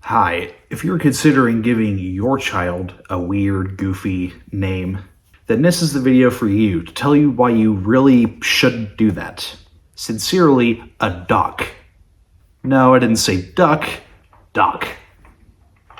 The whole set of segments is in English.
Hi, if you're considering giving your child a weird, goofy name, then this is the video for you to tell you why you really shouldn't do that. Sincerely, a duck. No, I didn't say duck, duck.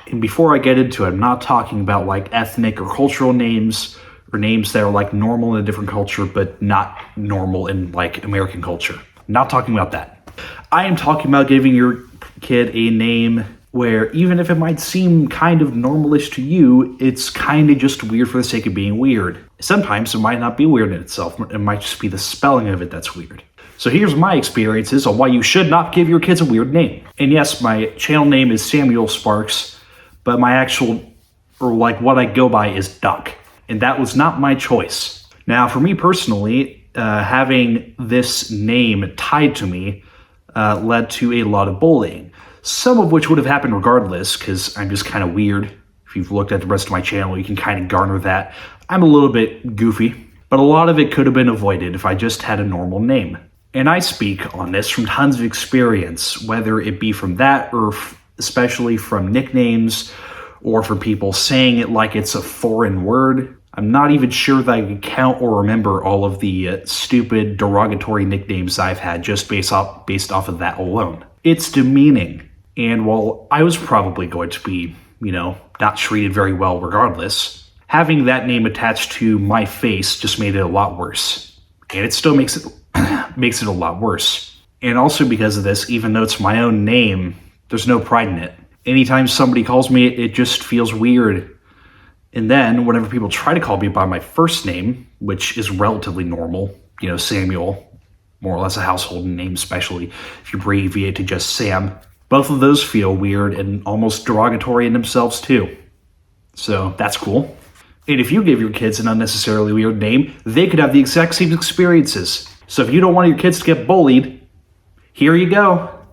And before I get into it, I'm not talking about like ethnic or cultural names or names that are like normal in a different culture but not normal in like American culture. I'm not talking about that. I am talking about giving your kid a name where even if it might seem kind of normalish to you, it's kind of just weird for the sake of being weird. Sometimes it might not be weird in itself. It might just be the spelling of it that's weird. So here's my experiences on why you should not give your kids a weird name. And yes, my channel name is Samuel Sparks, but my actual, or like what I go by is Duck. And that was not my choice. Now, for me personally, having this name tied to me led to a lot of bullying. Some of which would have happened regardless, because I'm just kind of weird. If you've looked at the rest of my channel, you can kind of garner that. I'm a little bit goofy, but a lot of it could have been avoided if I just had a normal name. And I speak on this from tons of experience, whether it be from that or especially from nicknames or from people saying it like it's a foreign word. I'm not even sure that I can count or remember all of the stupid derogatory nicknames I've had just based off of that alone. It's demeaning. And while I was probably going to be, not treated very well regardless, having that name attached to my face just made it a lot worse. And it still makes it a lot worse. And also because of this, even though it's my own name, there's no pride in it. Anytime somebody calls me, it just feels weird. And then whenever people try to call me by my first name, which is relatively normal, Samuel, more or less a household name, especially if you abbreviate to just Sam, both of those feel weird and almost derogatory in themselves too. So that's cool. And if you give your kids an unnecessarily weird name, they could have the exact same experiences. So if you don't want your kids to get bullied, here you go.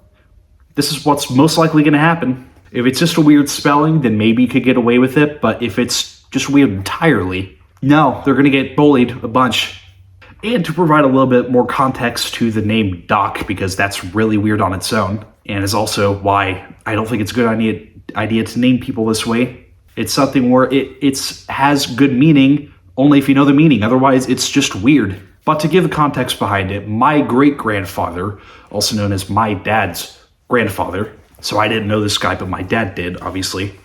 This is what's most likely going to happen. If it's just a weird spelling, then maybe you could get away with it. But if it's just weird entirely, no, they're going to get bullied a bunch. And to provide a little bit more context to the name Doc, because that's really weird on its own, and is also why I don't think it's a good idea to name people this way. It's something where it has good meaning only if you know the meaning. Otherwise, it's just weird. But to give the context behind it, my great-grandfather, also known as my dad's grandfather, so I didn't know this guy, but my dad did, obviously,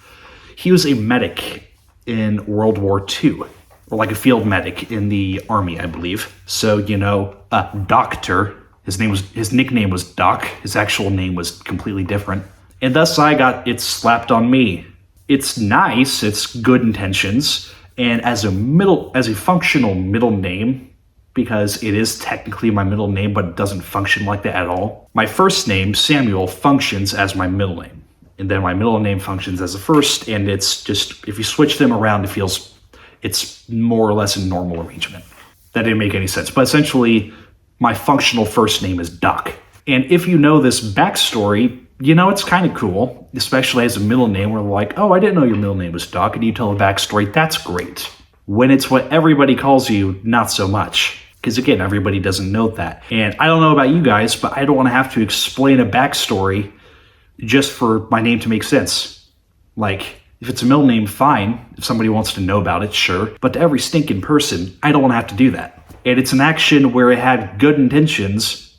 he was a medic in World War II. Or like a field medic in the army, I believe. So, a doctor. His nickname was Doc. His actual name was completely different. And thus I got it slapped on me. It's nice, it's good intentions, and as a functional middle name, because it is technically my middle name, but it doesn't function like that at all. My first name, Samuel, functions as my middle name. And then my middle name functions as a first, and it's just, if you switch them around, it's more or less a normal arrangement. That didn't make any sense. But essentially, my functional first name is Doc. And if you know this backstory, it's kind of cool, especially as a middle name where they're like, oh, I didn't know your middle name was Doc, and you tell the backstory, that's great. When it's what everybody calls you, not so much. Because again, everybody doesn't know that. And I don't know about you guys, but I don't want to have to explain a backstory just for my name to make sense. Like, if it's a middle name, fine. If somebody wants to know about it, sure. But to every stinking person, I don't want to have to do that. And it's an action where it had good intentions,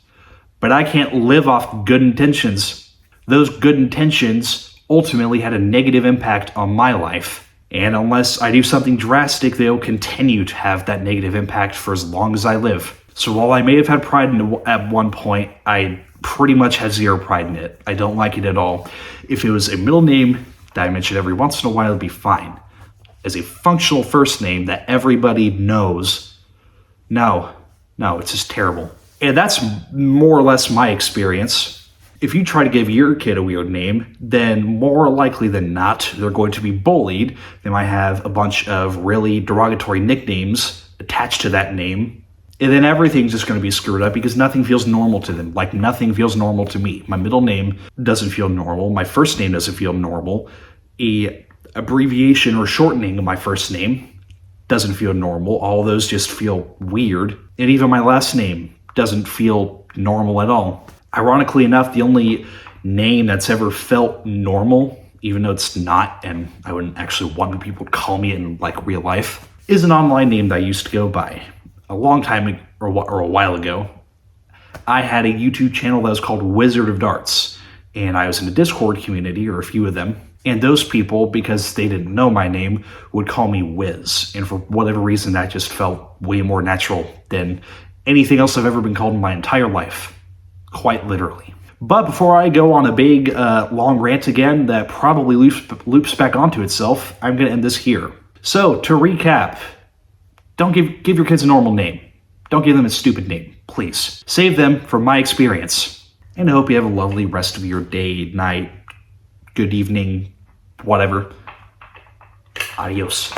but I can't live off good intentions. Those good intentions ultimately had a negative impact on my life. And unless I do something drastic, they'll continue to have that negative impact for as long as I live. So while I may have had pride in it at one point, I pretty much have zero pride in it. I don't like it at all. If it was a middle name that I mention every once in a while, it'd be fine. As a functional first name that everybody knows, no, it's just terrible. And that's more or less my experience. If you try to give your kid a weird name, then more likely than not, they're going to be bullied. They might have a bunch of really derogatory nicknames attached to that name. And then everything's just going to be screwed up because nothing feels normal to them. Like nothing feels normal to me. My middle name doesn't feel normal. My first name doesn't feel normal. A abbreviation or shortening of my first name doesn't feel normal. All those just feel weird. And even my last name doesn't feel normal at all. Ironically enough, the only name that's ever felt normal even though it's not, and I wouldn't actually want people to call me in like real life, is an online name that I used to go by. A long time or a while ago, I had a YouTube channel that was called Wizard of Darts, and I was in a Discord community, or a few of them, and those people, because they didn't know my name, would call me Wiz, and for whatever reason that just felt way more natural than anything else I've ever been called in my entire life. Quite literally. But before I go on a big, long rant again that probably loops back onto itself, I'm going to end this here. So, to recap, don't give your kids a normal name. Don't give them a stupid name, please. Save them from my experience. And I hope you have a lovely rest of your day, night, good evening, whatever. Adios.